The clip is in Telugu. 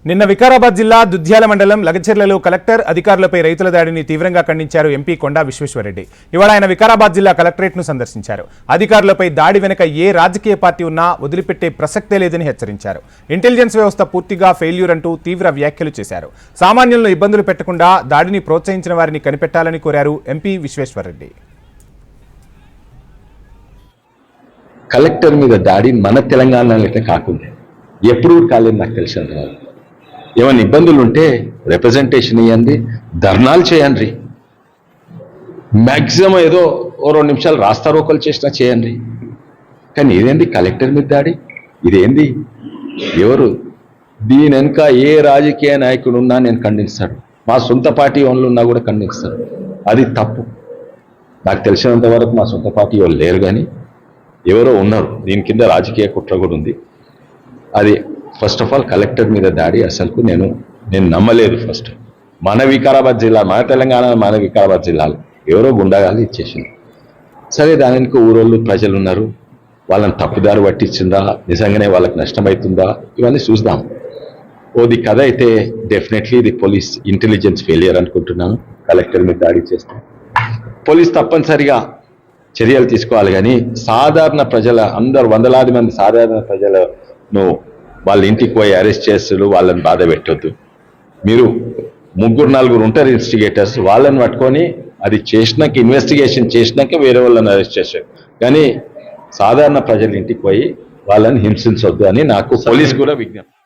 నిన్న వికారాబాద్ జిల్లా దుద్యాల మండలం లగచెర్లలో కలెక్టర్ అధికారులపై రైతుల దాడిని తీవ్రంగా ఖండించారు ఎంపీ కొండా విశ్వేశ్వరరెడ్డి. ఇవాళ ఆయన వికారాబాద్ జిల్లా కలెక్టరేట్ను సందర్శించారు. అధికారులపై దాడి వెనుక ఏ రాజకీయ పార్టీ ఉన్నా వదిలిపెట్టే ప్రసక్తే లేదని హెచ్చరించారు. ఇంటెలిజెన్స్ వ్యవస్థ పూర్తిగా ఫెయిల్యూర్ అంటూ తీవ్ర వ్యాఖ్యలు చేశారు. సామాన్యులను ఇబ్బందులు పెట్టకుండా దాడిని ప్రోత్సహించిన వారిని కనిపెట్టాలని కోరారు ఎంపీ విశ్వేశ్వరరెడ్డి. కలెక్టర్ మీద దాడి మన తెలంగాణలో కాకుండా ఎప్పుడు కాలేదు నాకు తెలిసిన. ఏమైనా ఇబ్బందులు ఉంటే రిప్రజెంటేషన్ ఇవ్వండి, ధర్నాలు చేయండి, మ్యాక్సిమం ఏదో 2 నిమిషాలు రాస్తారోకలు చేసినా చేయండి. కానీ ఇదేంది కలెక్టర్ మీద దాడి? ఇదేంది? ఎవరు దీని వెనుక ఏ రాజకీయ నాయకుడు ఉన్నా నేను ఖండిస్తాడు, మా సొంత పార్టీ వాళ్ళు ఉన్నా కూడా ఖండిస్తాడు. అది తప్పు. నాకు తెలిసినంత వరకు మా సొంత పార్టీ వాళ్ళు లేరు, కానీ ఎవరో ఉన్నారు. దీని కింద రాజకీయ కుట్ర కూడా ఉంది. అది ఫస్ట్ ఆఫ్ ఆల్ కలెక్టర్ మీద దాడి అసలుకు నేను నమ్మలేదు. ఫస్ట్ మన వికారాబాద్ జిల్లా, మన తెలంగాణ, మన వికారాబాద్ జిల్లాలో ఎవరో గుండాగాలు ఇచ్చేసింది. సరే, దానికి ఊరోళ్ళు ప్రజలు ఉన్నారు, వాళ్ళని తప్పుదారి పట్టించిందా, నిజంగానే వాళ్ళకి నష్టమవుతుందా, ఇవన్నీ చూద్దాం. ఓది కథ అయితే డెఫినెట్లీ ఇది పోలీస్ ఇంటెలిజెన్స్ ఫెయిలియర్ అనుకుంటున్నాను. కలెక్టర్ మీద దాడి చేస్తే పోలీస్ తప్పనిసరిగా చర్యలు తీసుకోవాలి. కానీ సాధారణ ప్రజల అందరు వందలాది మంది సాధారణ ప్రజలను వాళ్ళ ఇంటికి పోయి అరెస్ట్ చేస్తారు, వాళ్ళని బాధ పెట్టొద్దు. మీరు 3-4 ఉంటారు ఇన్వెస్టిగేటర్స్, వాళ్ళని పట్టుకొని అది చేసినాక ఇన్వెస్టిగేషన్ చేసినాక వేరే వాళ్ళని అరెస్ట్ చేశారు. కానీ సాధారణ ప్రజల ఇంటికి పోయి వాళ్ళని హింసించొద్దు అని నాకు పోలీస్ కూడా విజ్ఞప్తి.